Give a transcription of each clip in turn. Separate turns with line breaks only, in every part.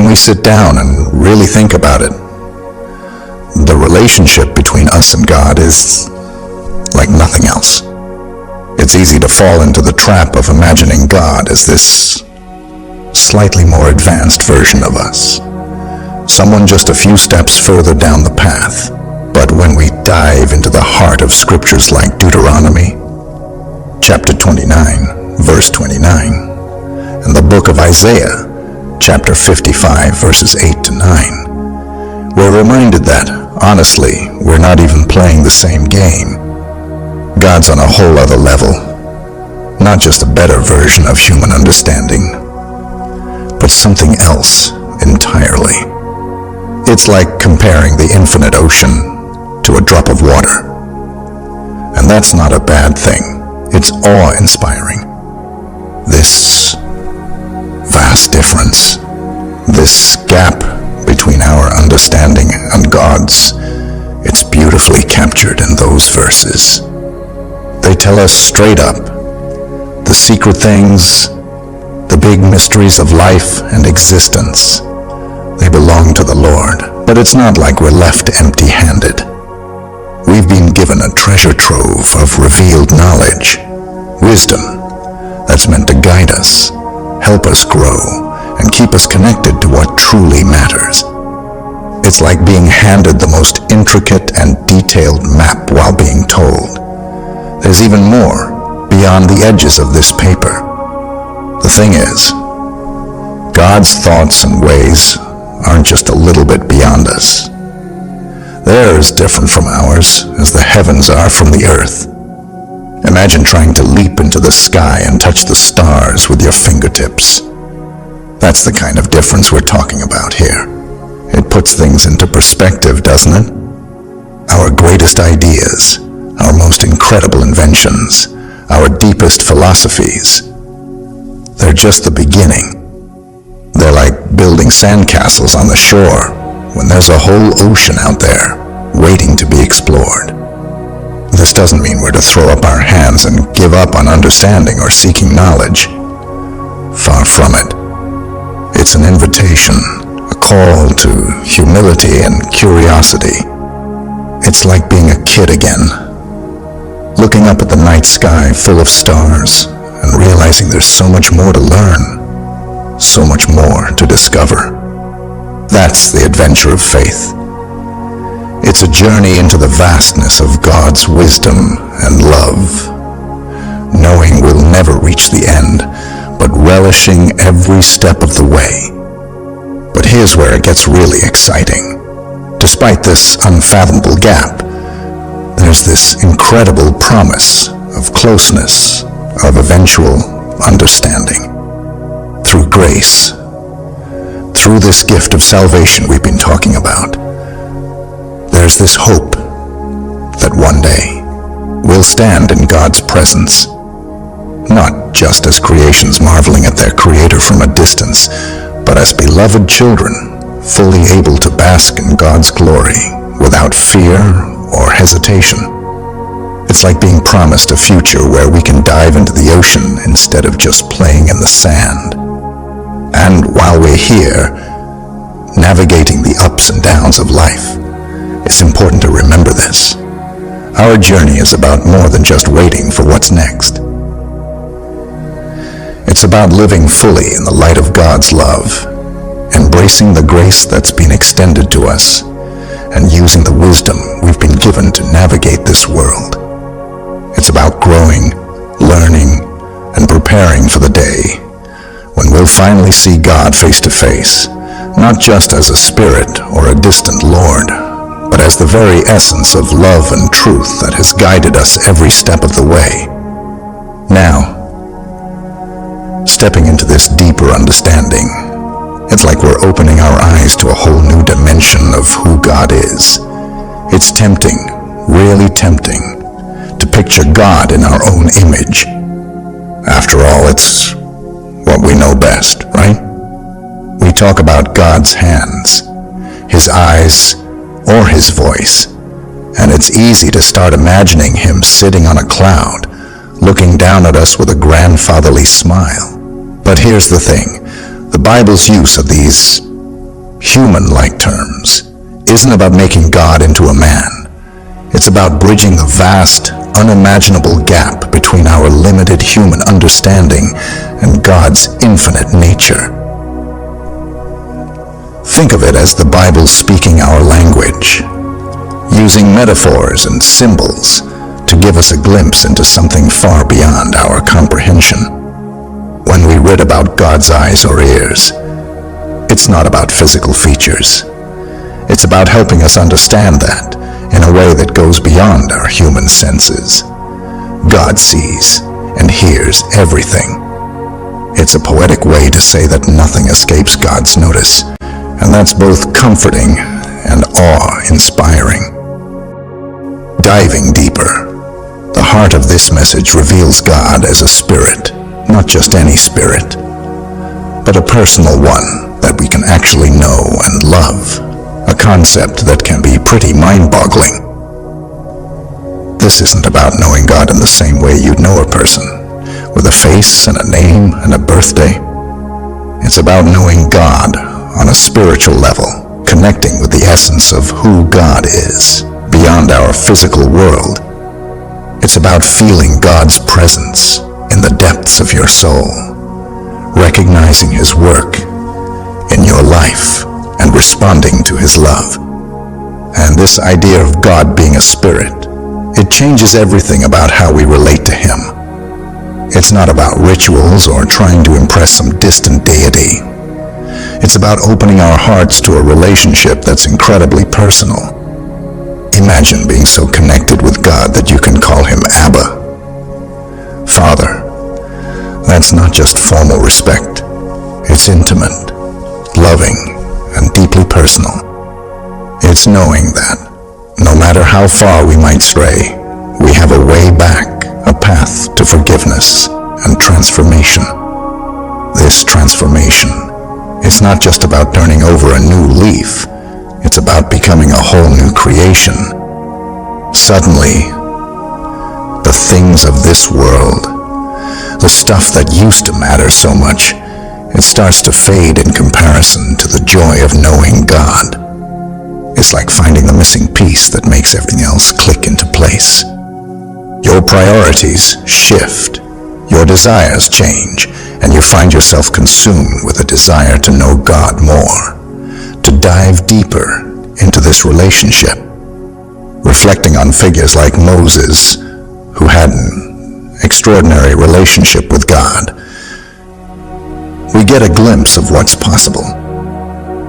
we sit down and really think about it, the relationship between us and God is like nothing else. It's easy to fall into the trap of imagining God as this slightly more advanced version of us, someone just a few steps further down the path. But when we dive into the heart of scriptures like Deuteronomy, chapter 29, verse 29, and the book of Isaiah, chapter 55, verses 8 to 9, we're reminded that, honestly, we're not even playing the same game. God's on a whole other level, not just a better version of human understanding, but something else entirely. It's like comparing the infinite ocean to a drop of water. And that's not a bad thing. It's awe-inspiring. This vast difference, this gap between our understanding and God's, it's beautifully captured in those verses. They tell us straight up, the secret things, the big mysteries of life and existence, they belong to the Lord. But it's not like we're left empty-handed. We've been given a treasure trove of revealed knowledge, wisdom, that's meant to guide us, help us grow, and keep us connected to what truly matters. It's like being handed the most intricate and detailed map while being told, there's even more beyond the edges of this paper. The thing is, God's thoughts and ways aren't just a little bit beyond us. They're as different from ours as the heavens are from the earth. Imagine trying to leap into the sky and touch the stars with your fingertips. That's the kind of difference we're talking about here. It puts things into perspective, doesn't it? Our greatest ideas, our most incredible inventions, our deepest philosophies, they're just the beginning. They're like building sandcastles on the shore when there's a whole ocean out there waiting to be explored. This doesn't mean we're to throw up our hands and give up on understanding or seeking knowledge. Far from it. It's an invitation, a call to humility and curiosity. It's like being a kid again, looking up at the night sky full of stars and realizing there's so much more to learn, so much more to discover. That's the adventure of faith. It's a journey into the vastness of God's wisdom and love, knowing we'll never reach the end, but relishing every step of the way. But here's where it gets really exciting. Despite this unfathomable gap, there's this incredible promise of closeness, of eventual understanding. Through grace, through this gift of salvation we've been talking about, there's this hope that one day we'll stand in God's presence, not just as creations marveling at their Creator from a distance, but as beloved children, fully able to bask in God's glory without fear or hesitation. It's like being promised a future where we can dive into the ocean instead of just playing in the sand. And while we're here, navigating the ups and downs of life, it's important to remember this. Our journey is about more than just waiting for what's next. It's about living fully in the light of God's love, embracing the grace that's been extended to us, and using the wisdom we've been given to navigate this world. It's about growing, learning, and preparing for the day when we'll finally see God face to face, not just as a spirit or a distant Lord, but as the very essence of love and truth that has guided us every step of the way. Now, stepping into this deeper understanding, it's like we're opening our eyes to a whole new dimension of who God is. It's tempting, really tempting, to picture God in our own image. After all, it's what we know best, right? We talk about God's hands, His eyes, or His voice, and it's easy to start imagining Him sitting on a cloud, looking down at us with a grandfatherly smile. But here's the thing. The Bible's use of these human-like terms, isn't about making God into a man. It's about bridging the vast, unimaginable gap between our limited human understanding and God's infinite nature. Think of it as the Bible speaking our language, using metaphors and symbols to give us a glimpse into something far beyond our comprehension. When we read about God's eyes or ears, it's not about physical features. It's about helping us understand that in a way that goes beyond our human senses. God sees and hears everything. It's a poetic way to say that nothing escapes God's notice, and that's both comforting and awe-inspiring. Diving deeper, the heart of this message reveals God as a spirit, not just any spirit, but a personal one that we can actually know and love, a concept that can be pretty mind-boggling. This isn't about knowing God in the same way you'd know a person, with a face and a name and a birthday. It's about knowing God on a spiritual level, connecting with the essence of who God is, beyond our physical world. It's about feeling God's presence in the depths of your soul, recognizing His work in your life and responding to His love. And this idea of God being a spirit, it changes everything about how we relate to Him. It's not about rituals or trying to impress some distant deity. It's about opening our hearts to a relationship that's incredibly personal. Imagine being so connected with God that you can call Him Abba, Father. That's not just formal respect. It's intimate, loving, and deeply personal. It's knowing that, no matter how far we might stray, we have a way back, a path to forgiveness and transformation. This transformation, it's not just about turning over a new leaf. It's about becoming a whole new creation. Suddenly, the things of this world, the stuff that used to matter so much, it starts to fade in comparison to the joy of knowing God. It's like finding the missing piece that makes everything else click into place. Your priorities shift, your desires change, and you find yourself consumed with a desire to know God more, to dive deeper into this relationship. Reflecting on figures like Moses, who had an extraordinary relationship with God, we get a glimpse of what's possible.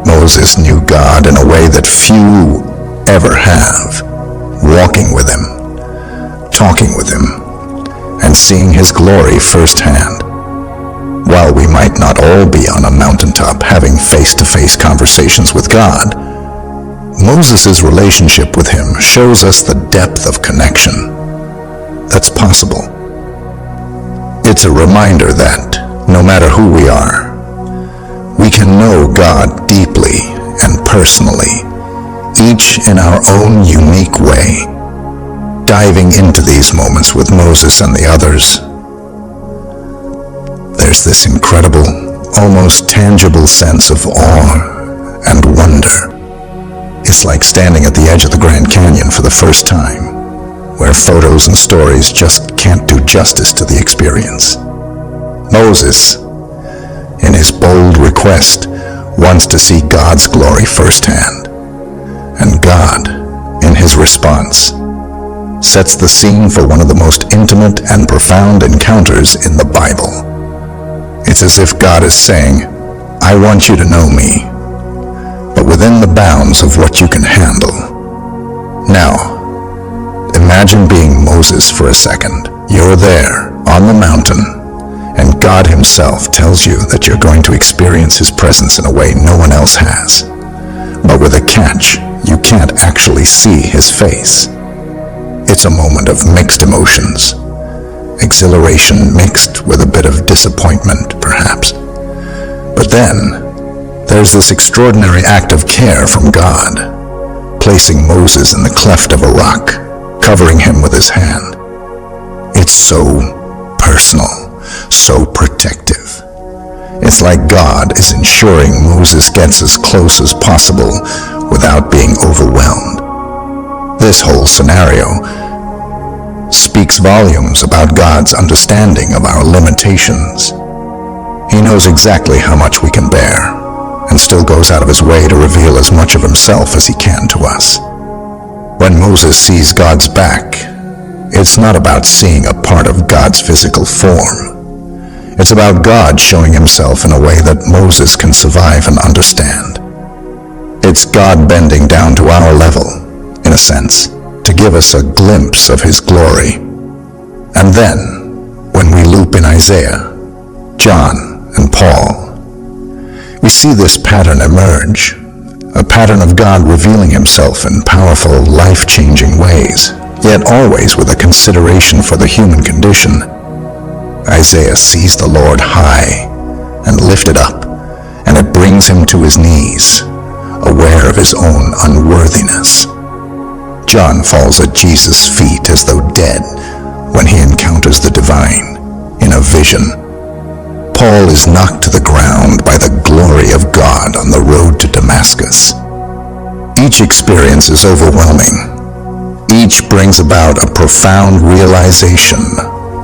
Moses knew God in a way that few ever have, walking with Him, talking with Him, and seeing His glory firsthand. While we might not all be on a mountaintop having face-to-face conversations with God, Moses' relationship with Him shows us the depth of connection that's possible. It's a reminder that, no matter who we are, we can know God deeply and personally, each in our own unique way. Diving into these moments with Moses and the others, there's this incredible, almost tangible sense of awe and wonder. It's like standing at the edge of the Grand Canyon for the first time, where photos and stories just can't do justice to the experience. Moses, in his bold request, wants to see God's glory firsthand. And God, in His response, sets the scene for one of the most intimate and profound encounters in the Bible. It's as if God is saying, I want you to know me, but within the bounds of what you can handle. Now, imagine being Moses for a second. You're there on the mountain, and God Himself tells you that you're going to experience His presence in a way no one else has. But with a catch, you can't actually see His face. It's a moment of mixed emotions. Exhilaration mixed with a bit of disappointment, perhaps. But then, there's this extraordinary act of care from God, placing Moses in the cleft of a rock, covering him with His hand. It's so personal, so protective. It's like God is ensuring Moses gets as close as possible without being overwhelmed. This whole scenario speaks volumes about God's understanding of our limitations. He knows exactly how much we can bear, and still goes out of his way to reveal as much of himself as he can to us. When Moses sees God's back, it's not about seeing a part of God's physical form. It's about God showing himself in a way that Moses can survive and understand. It's God bending down to our level, in a sense, to give us a glimpse of his glory. And then, when we loop in Isaiah, John, and Paul, we see this pattern emerge, a pattern of God revealing himself in powerful, life-changing ways, yet always with a consideration for the human condition. Isaiah sees the Lord high and lifted up, and it brings him to his knees, aware of his own unworthiness. John falls at Jesus' feet as though dead when he encounters the divine in a vision. Paul is knocked to the ground by the glory of God on the road to Damascus. Each experience is overwhelming. Each brings about a profound realization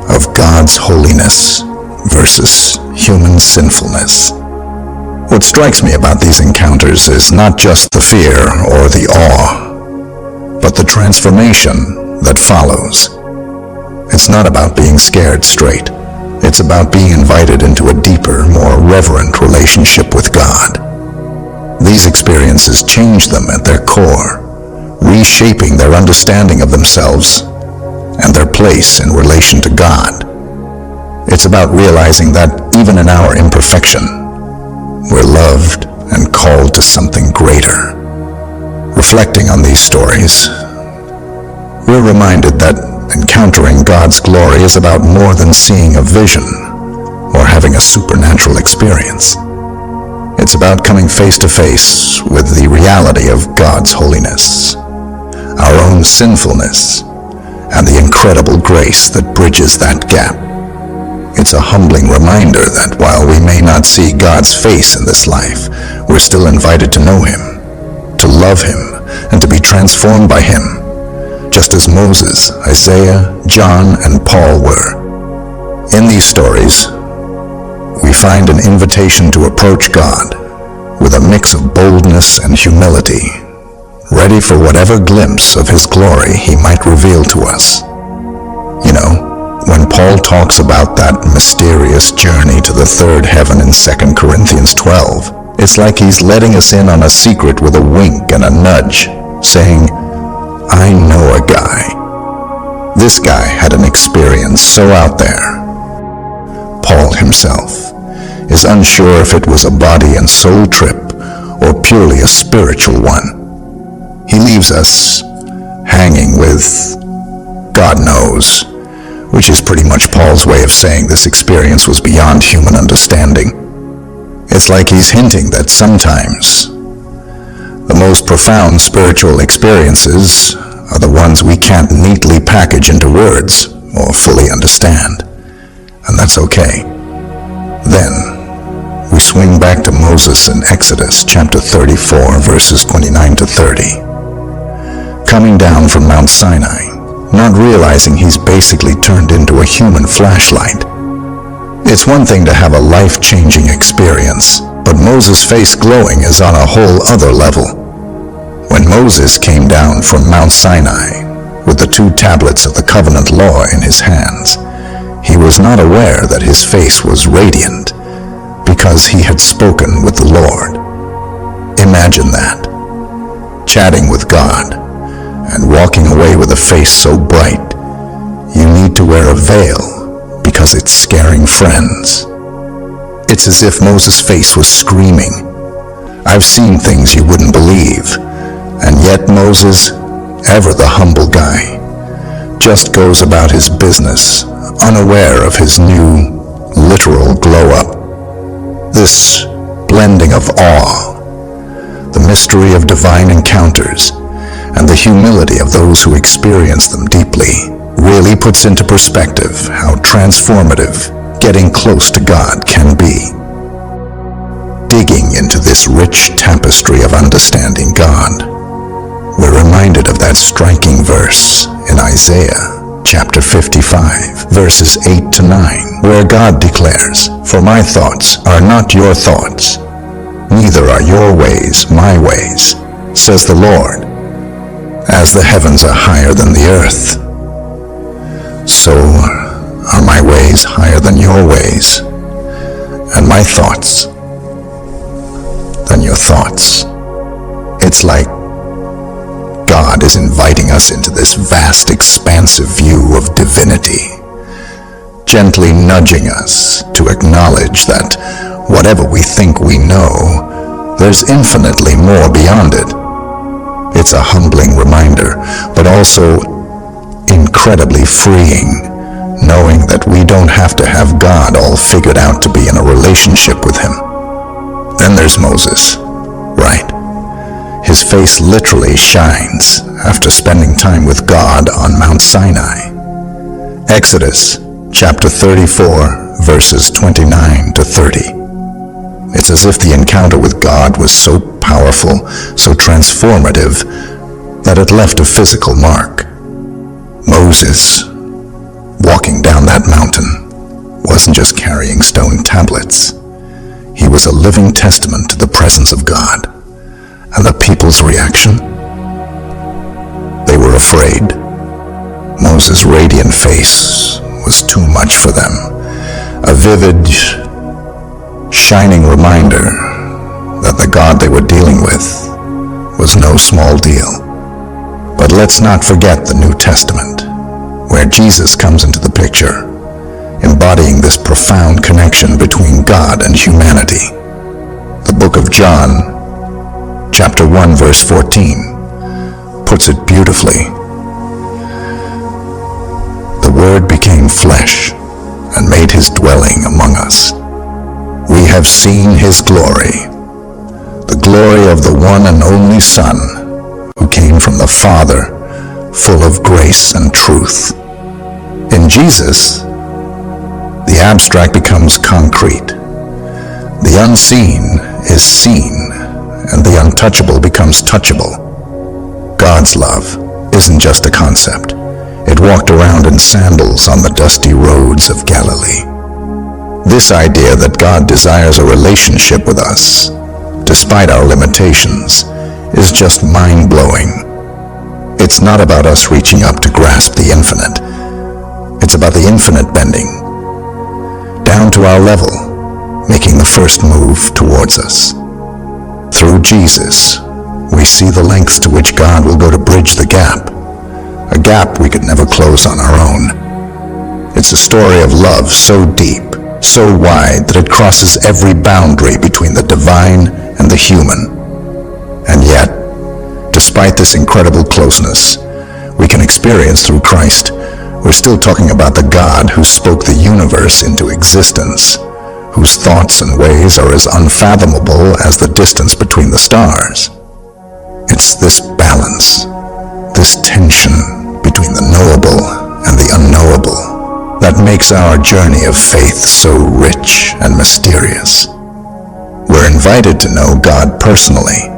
of God's holiness versus human sinfulness. What strikes me about these encounters is not just the fear or the awe, but the transformation that follows. It's not about being scared straight. It's about being invited into a deeper, more reverent relationship with God. These experiences change them at their core, reshaping their understanding of themselves and their place in relation to God. It's about realizing that even in our imperfection, we're loved and called to something greater. Reflecting on these stories, we're reminded that encountering God's glory is about more than seeing a vision or having a supernatural experience. It's about coming face to face with the reality of God's holiness, our own sinfulness, and the incredible grace that bridges that gap. It's a humbling reminder that while we may not see God's face in this life, we're still invited to know him, to love him, and to be transformed by him, just as Moses, Isaiah, John, and Paul were. In these stories, we find an invitation to approach God with a mix of boldness and humility, ready for whatever glimpse of his glory he might reveal to us. You know, when Paul talks about that mysterious journey to the third heaven in 2 Corinthians 12, it's like he's letting us in on a secret with a wink and a nudge, saying, I know a guy. This guy had an experience so out there. Paul himself is unsure if it was a body and soul trip or purely a spiritual one. He leaves us hanging with God knows, which is pretty much Paul's way of saying this experience was beyond human understanding. It's like he's hinting that sometimes the most profound spiritual experiences are the ones we can't neatly package into words or fully understand, and that's okay. Then we swing back to Moses in Exodus chapter 34, verses 29 to 30. Coming down from Mount Sinai, not realizing he's basically turned into a human flashlight. It's one thing to have a life-changing experience, but Moses' face glowing is on a whole other level. When Moses came down from Mount Sinai with the 2 tablets of the covenant law in his hands, he was not aware that his face was radiant because he had spoken with the Lord. Imagine that, chatting with God and walking away with a face so bright you need to wear a veil because it's scaring friends. It's as if Moses' face was screaming, I've seen things you wouldn't believe, and yet Moses, ever the humble guy, just goes about his business, unaware of his new, literal glow-up. This blending of awe, the mystery of divine encounters, and the humility of those who experience them deeply really puts into perspective how transformative getting close to God can be. digging into this rich tapestry of understanding God, we're reminded of that striking verse in Isaiah chapter 55, verses 8 to 9, where God declares, "For my thoughts are not your thoughts, neither are your ways my ways, says the Lord. As the heavens are higher than the earth, so are my ways higher than your ways, and my thoughts than your thoughts." It's like God is inviting us into this vast, expansive view of divinity, gently nudging us to acknowledge that whatever we think we know, there's infinitely more beyond it. It's a humbling reminder, but also incredibly freeing, knowing that we don't have to have God all figured out to be in a relationship with Him. Then there's Moses, right? His face literally shines after spending time with God on Mount Sinai. Exodus chapter 34, verses 29 to 30. It's as if the encounter with God was so powerful, so transformative, that it left a physical mark. Moses, walking down that mountain, wasn't just carrying stone tablets. He was a living testament to the presence of God. And the people's reaction? They were afraid. Moses' radiant face was too much for them. A vivid, shining reminder that the God they were dealing with was no small deal. But let's not forget the New Testament, where Jesus comes into the picture, embodying this profound connection between God and humanity. The book of John, chapter 1, verse 14, puts it beautifully. "The Word became flesh and made His dwelling among us. We have seen His glory, the glory of the one and only Son, who came from the Father, full of grace and truth." In Jesus, the abstract becomes concrete. The unseen is seen, and the untouchable becomes touchable. God's love isn't just a concept. It walked around in sandals on the dusty roads of Galilee. This idea that God desires a relationship with us, despite our limitations, is just mind-blowing. It's not about us reaching up to grasp the infinite. It's about the infinite bending down to our level, making the first move towards us. Through Jesus, we see the lengths to which God will go to bridge the gap, a gap we could never close on our own. It's a story of love so deep, so wide, that it crosses every boundary between the divine and the human. And yet, despite this incredible closeness we can experience through Christ, we're still talking about the God who spoke the universe into existence, whose thoughts and ways are as unfathomable as the distance between the stars. It's this balance, this tension between the knowable and the unknowable, that makes our journey of faith so rich and mysterious. We're invited to know God personally,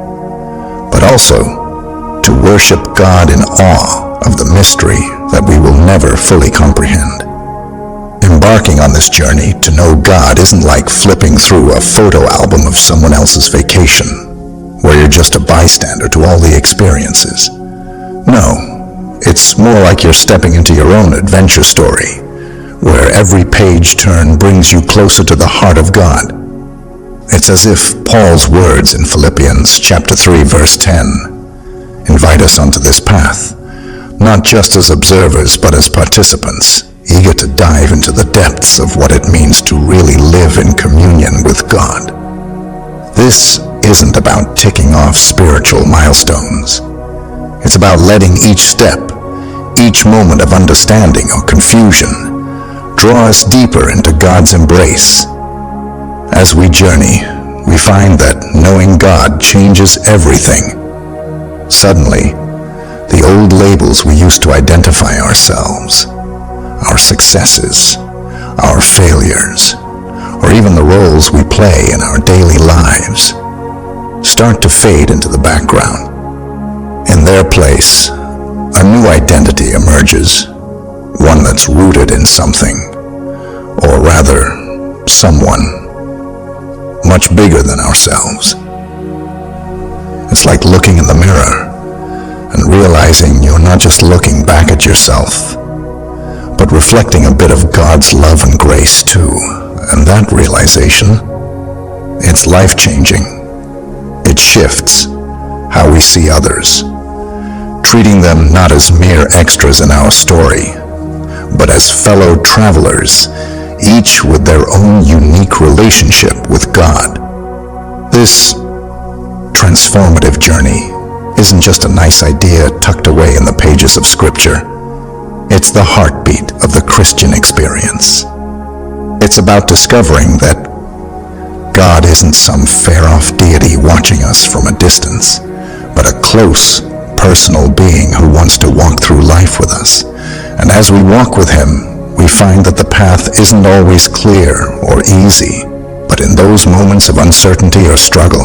but also to worship God in awe of the mystery that we will never fully comprehend. Embarking on this journey to know God isn't like flipping through a photo album of someone else's vacation, where you're just a bystander to all the experiences. No, it's more like you're stepping into your own adventure story, where every page turn brings you closer to the heart of God. It's as if Paul's words in Philippians chapter 3, verse 10 invite us onto this path, not just as observers, but as participants, eager to dive into the depths of what it means to really live in communion with God. This isn't about ticking off spiritual milestones. It's about letting each step, each moment of understanding or confusion, draw us deeper into God's embrace. As we journey, we find that knowing God changes everything. Suddenly, the old labels we used to identify ourselves, our successes, our failures, or even the roles we play in our daily lives, start to fade into the background. In their place, a new identity emerges, one that's rooted in something, or rather, someone much bigger than ourselves. It's like looking in the mirror and realizing you're not just looking back at yourself, but reflecting a bit of God's love and grace too. And that realization, it's life-changing. It shifts how we see others, treating them not as mere extras in our story, but as fellow travelers, each with their own unique relationship with God. This transformative journey isn't just a nice idea tucked away in the pages of Scripture. It's the heartbeat of the Christian experience. It's about discovering that God isn't some far-off deity watching us from a distance, but a close, personal being who wants to walk through life with us. And as we walk with Him, we find that the path isn't always clear or easy, but in those moments of uncertainty or struggle,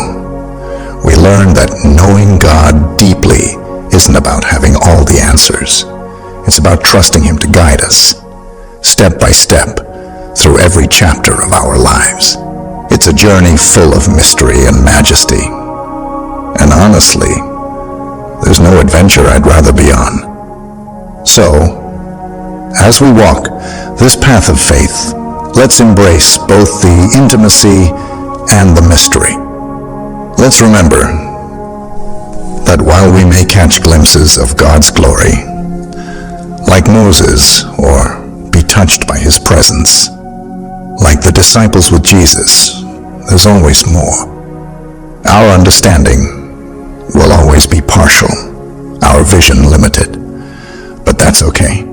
we learn that knowing God deeply isn't about having all the answers. It's about trusting Him to guide us, step by step, through every chapter of our lives. It's a journey full of mystery and majesty. And honestly, there's no adventure I'd rather be on. So, as we walk this path of faith, let's embrace both the intimacy and the mystery. Let's remember that while we may catch glimpses of God's glory, like Moses, or be touched by His presence, like the disciples with Jesus, there's always more. Our understanding will always be partial, our vision limited, but that's okay.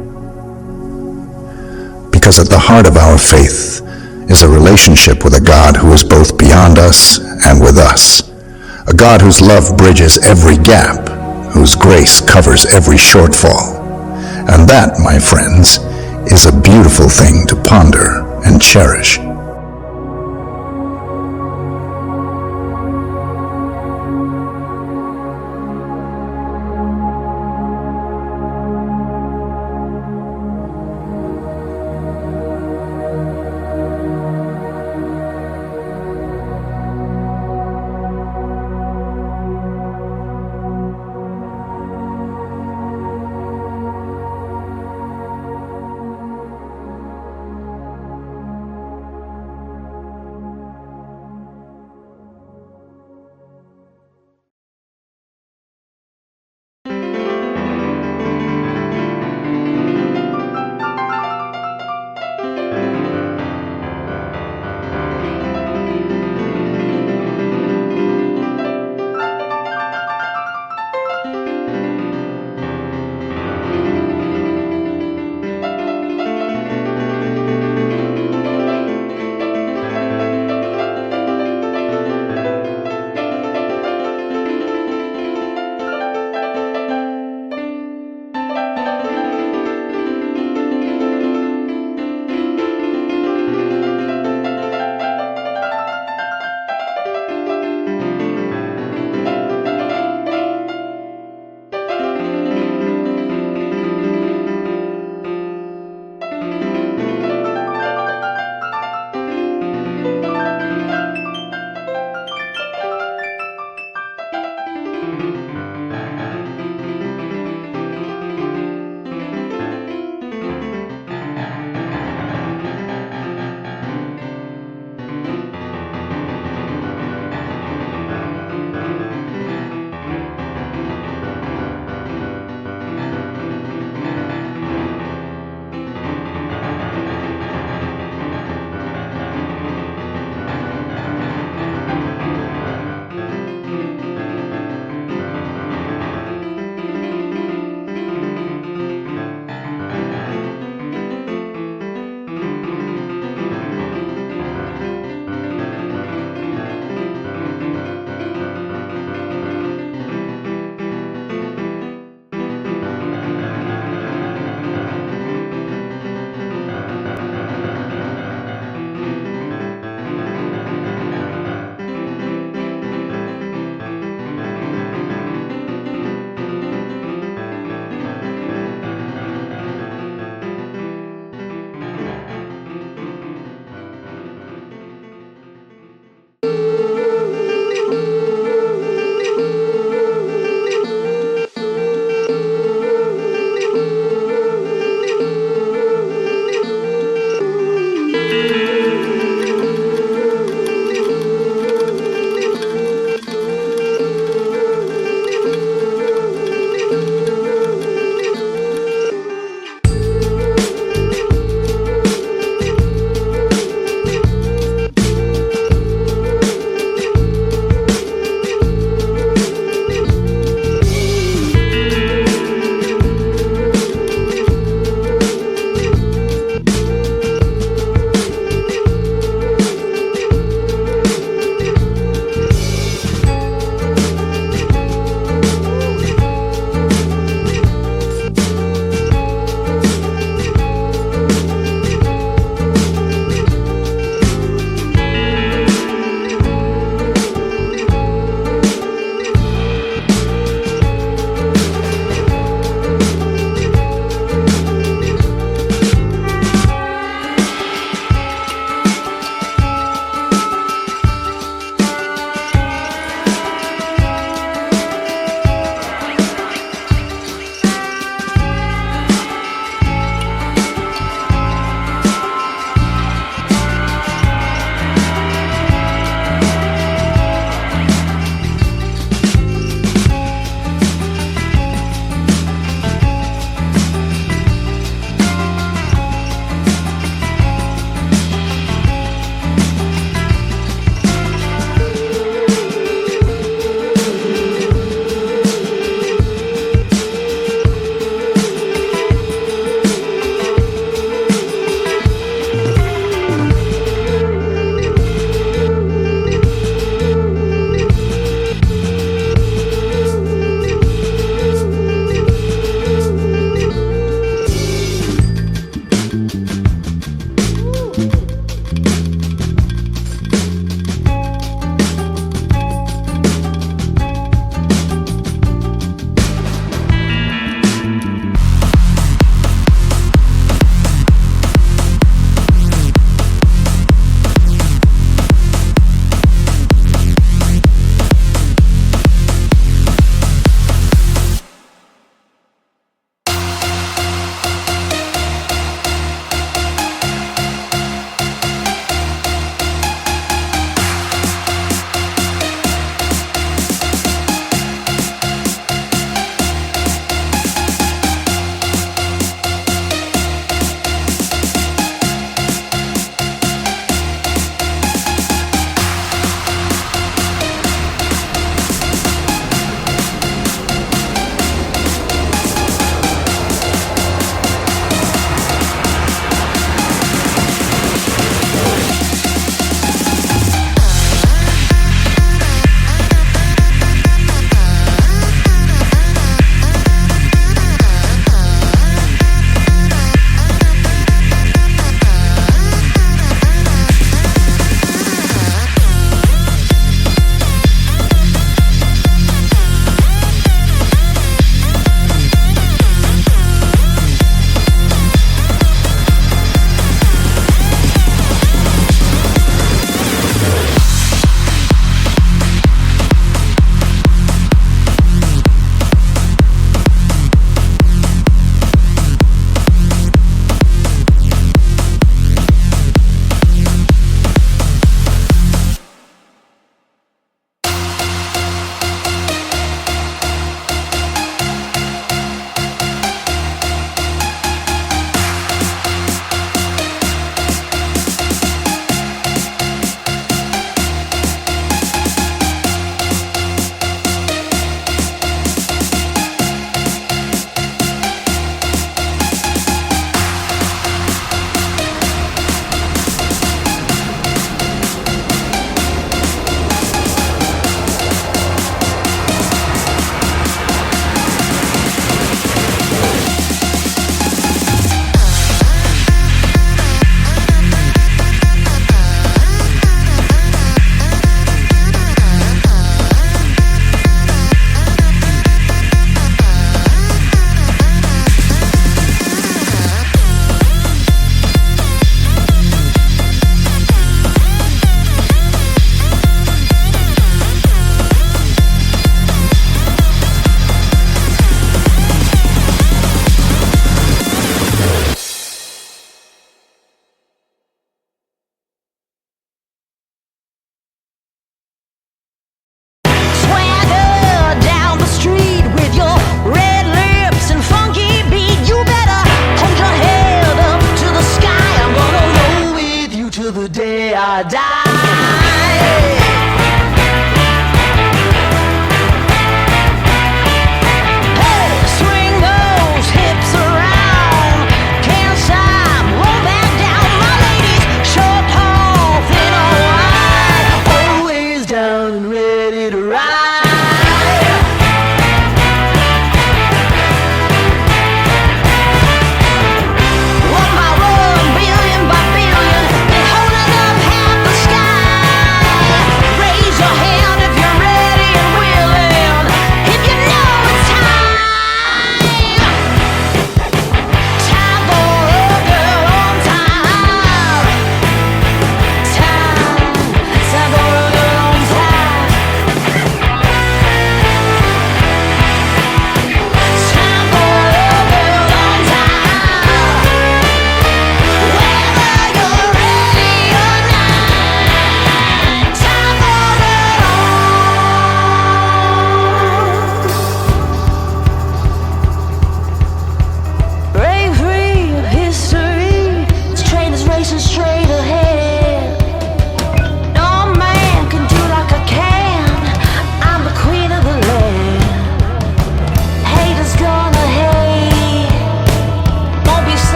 Because at the heart of our faith is a relationship with a God who is both beyond us and with us. A God whose love bridges every gap, whose grace covers every shortfall. And that, my friends, is a beautiful thing to ponder and cherish.